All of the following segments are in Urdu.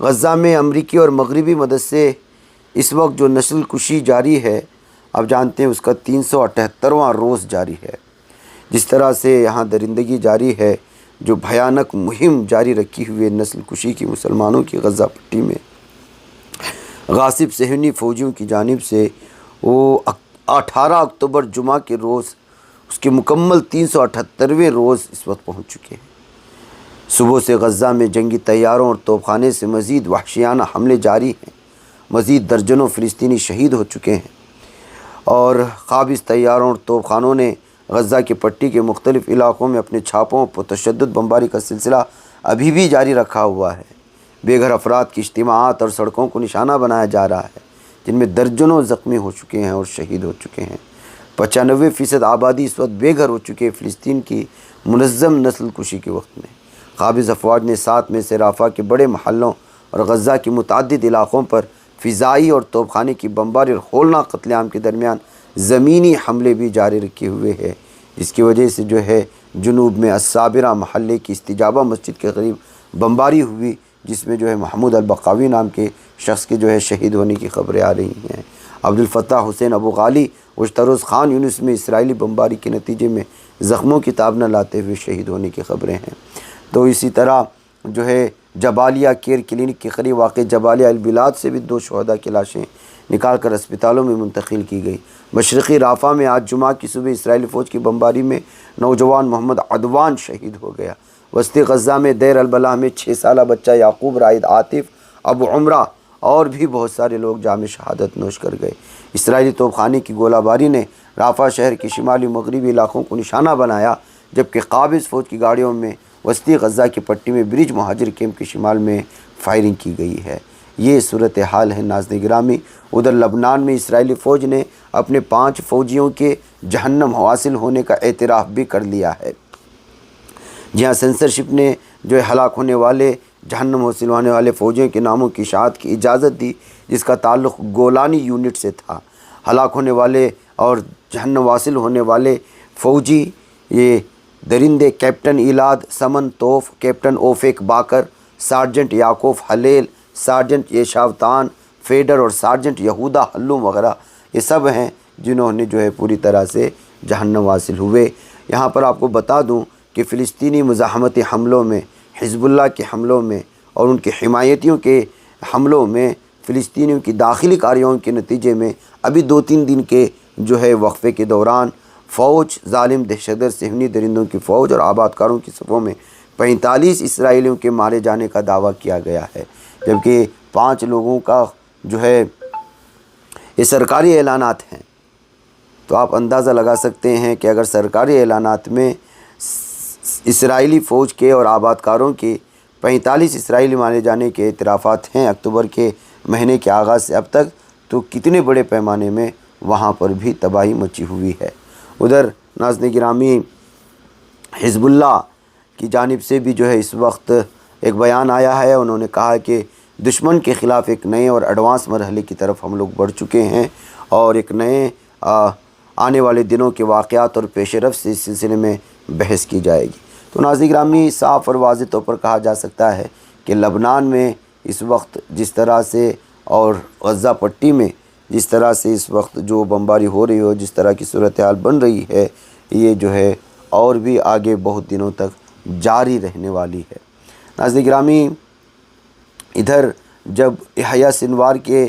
غزہ میں امریکی اور مغربی مدد سے اس وقت جو نسل کشی جاری ہے، آپ جانتے ہیں اس کا 378واں روز جاری ہے۔ جس طرح سے یہاں درندگی جاری ہے، جو بھیانک مہم جاری رکھی ہوئی نسل کشی کی مسلمانوں کی غزہ پٹی میں غاصب صہیونی فوجیوں کی جانب سے، وہ 18 اکتوبر جمعہ کے روز اس کے مکمل 378ویں روز اس وقت پہنچ چکے ہیں۔ صبح سے غزہ میں جنگی طیاروں اور توپ خانے سے مزید وحشیانہ حملے جاری ہیں، مزید درجنوں فلسطینی شہید ہو چکے ہیں، اور قابض طیاروں اور توپ خانوں نے غزہ کی پٹی کے مختلف علاقوں میں اپنے چھاپوں پر تشدد بمباری کا سلسلہ ابھی بھی جاری رکھا ہوا ہے۔ بے گھر افراد کی اجتماعات اور سڑکوں کو نشانہ بنایا جا رہا ہے، جن میں درجنوں زخمی ہو چکے ہیں اور شہید ہو چکے ہیں۔ 95% آبادی اس وقت بے گھر ہو چکے ہیں۔ فلسطین کی منظم نسل کشی کے وقت میں قابض افواج نے 7 میں سے رافع کے بڑے محلوں اور غزہ کی متعدد علاقوں پر فضائی اور توپ خانے کی بمباری اور ہولناک قتل عام کے درمیان زمینی حملے بھی جاری رکھے ہوئے ہیں، جس کی وجہ سے جو ہے جنوب میں الصابرہ محلے کی استجابہ مسجد کے قریب بمباری ہوئی، جس میں جو ہے محمود البقاوی نام کے شخص کے جو ہے شہید ہونے کی خبریں آ رہی ہیں۔ عبدالفتاح حسین ابو غالی اشتروز خان یونس میں اسرائیلی بمباری کے نتیجے میں زخموں کی تاب نہ لاتے ہوئے شہید ہونے کی خبریں ہیں۔ تو اسی طرح جو ہے جبالیہ کیئر کلینک کے قریب واقع جبالیہ البلاد سے بھی 2 شہداء کی لاشیں نکال کر اسپتالوں میں منتقل کی گئی۔ مشرقی رافع میں آج جمعہ کی صبح اسرائیلی فوج کی بمباری میں نوجوان محمد عدوان شہید ہو گیا۔ وسطی غزہ میں دیر البلح میں 6 سالہ بچہ یعقوب رائد عاطف ابو عمرہ اور بھی بہت سارے لوگ جام شہادت نوش کر گئے۔ اسرائیلی توپ خانے کی گولہ باری نے رافع شہر کے شمالی مغربی علاقوں کو نشانہ بنایا، جبکہ قابض فوج کی گاڑیوں میں وسطی غزہ کی پٹی میں برج مہاجر کیمپ کے شمال میں فائرنگ کی گئی ہے۔ یہ صورتحال ہے ناظرین گرامی۔ ادھر لبنان میں اسرائیلی فوج نے اپنے 5 فوجیوں کے جہنم حاصل ہونے کا اعتراف بھی کر لیا ہے۔ جہاں سینسرشپ نے جو ہے ہلاک ہونے والے جہنم حاصل ہونے والے فوجیوں کے ناموں کی اشاعت کی اجازت دی، جس کا تعلق گولانی یونٹ سے تھا۔ ہلاک ہونے والے اور جہنم حاصل ہونے والے فوجی یہ درندے کیپٹن ایلاد سمن توف، کیپٹن اوفیک باکر، سارجنٹ یعقوب حلیل، سارجنٹ یشاوتان فیڈر اور سارجنٹ یہودا حلوم وغیرہ، یہ سب ہیں جنہوں نے جو ہے پوری طرح سے جہنم حاصل ہوئے۔ یہاں پر آپ کو بتا دوں کہ فلسطینی مزاحمتی حملوں میں، حزب اللہ کے حملوں میں اور ان کے حمایتیوں کے حملوں میں، فلسطینیوں کی داخلی کارروائیوں کے نتیجے میں ابھی 2-3 دن کے جو ہے وقفے کے دوران فوج، ظالم دہشت گرد صہیونی درندوں کی فوج اور آباد کاروں کی صفوں میں 45 اسرائیلیوں کے مارے جانے کا دعویٰ کیا گیا ہے، جبکہ 5 لوگوں کا جو ہے یہ سرکاری اعلانات ہیں۔ تو آپ اندازہ لگا سکتے ہیں کہ اگر سرکاری اعلانات میں اسرائیلی فوج کے اور آباد کاروں کے 45 اسرائیلی مارے جانے کے اعترافات ہیں اکتوبر کے مہینے کے آغاز سے اب تک، تو کتنے بڑے پیمانے میں وہاں پر بھی تباہی مچی ہوئی ہے۔ ادھر ناظرین گرامی حزب اللہ کی جانب سے بھی جو ہے اس وقت ایک بیان آیا ہے۔ انہوں نے کہا کہ دشمن کے خلاف ایک نئے اور ایڈوانس مرحلے کی طرف ہم لوگ بڑھ چکے ہیں، اور ایک نئے آنے والے دنوں کے واقعات اور پیش رفت سے اس سلسلے میں بحث کی جائے گی۔ تو ناظرین گرامی صاف اور واضح طور پر کہا جا سکتا ہے کہ لبنان میں اس وقت جس طرح سے اور غزہ پٹی میں جس طرح سے اس وقت جو بمباری ہو رہی ہو، جس طرح کی صورتحال بن رہی ہے، یہ جو ہے اور بھی آگے بہت دنوں تک جاری رہنے والی ہے۔ ناظرین گرامی ادھر جب یحییٰ سنوار کے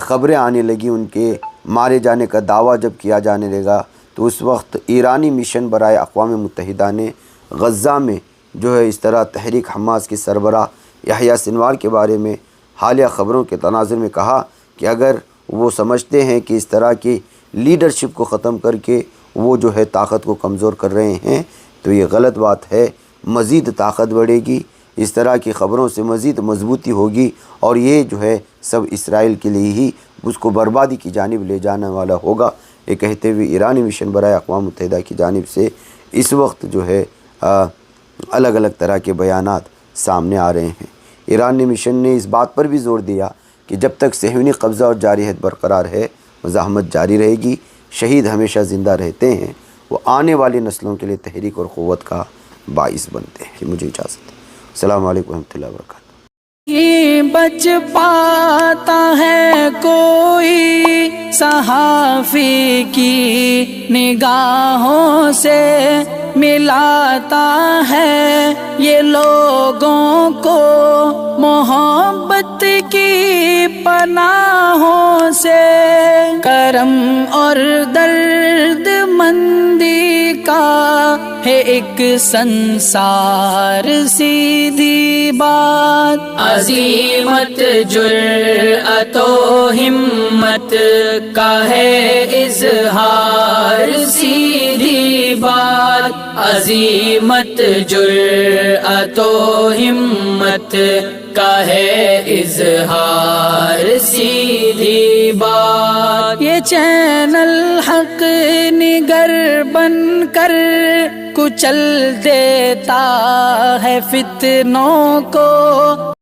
خبریں آنے لگی، ان کے مارے جانے کا دعویٰ جب کیا جانے لگا، تو اس وقت ایرانی مشن برائے اقوام متحدہ نے غزہ میں جو ہے اس طرح تحریک حماس کے سربراہ یحییٰ سنوار کے بارے میں حالیہ خبروں کے تناظر میں کہا کہ اگر وہ سمجھتے ہیں کہ اس طرح کی لیڈرشپ کو ختم کر کے وہ جو ہے طاقت کو کمزور کر رہے ہیں، تو یہ غلط بات ہے۔ مزید طاقت بڑھے گی، اس طرح کی خبروں سے مزید مضبوطی ہوگی، اور یہ جو ہے سب اسرائیل کے لیے ہی اس کو بربادی کی جانب لے جانے والا ہوگا۔ یہ کہتے ہوئے ایرانی مشن برائے اقوام متحدہ کی جانب سے اس وقت جو ہے الگ الگ طرح کے بیانات سامنے آ رہے ہیں۔ ایرانی مشن نے اس بات پر بھی زور دیا کہ جب تک صہیونی قبضہ اور جارحیت برقرار ہے، مزاحمت جاری رہے گی، شہید ہمیشہ زندہ رہتے ہیں، وہ آنے والی نسلوں کے لیے تحریک اور قوت کا باعث بنتے ہیں۔ مجھے اجازت ہے۔ السلام علیکم ورحمۃ اللہ وبرکاتہ۔ بچ پاتا ہے کوئی صحافی کی نگاہوں سے ملاتا ہے یہ لوگوں کو محبت کی پناہوں سے، کرم اور درد مندی کا ہے ایک سنسار سیدھی بات، عزیمت جرأت و ہمت کا ہے اظہار سیدھی بات، عزیمت جرأت و ہمت کا ہے اظہار سیدھی بات، یہ چینل حق نگر بن کر کچل دیتا ہے فتنوں کو،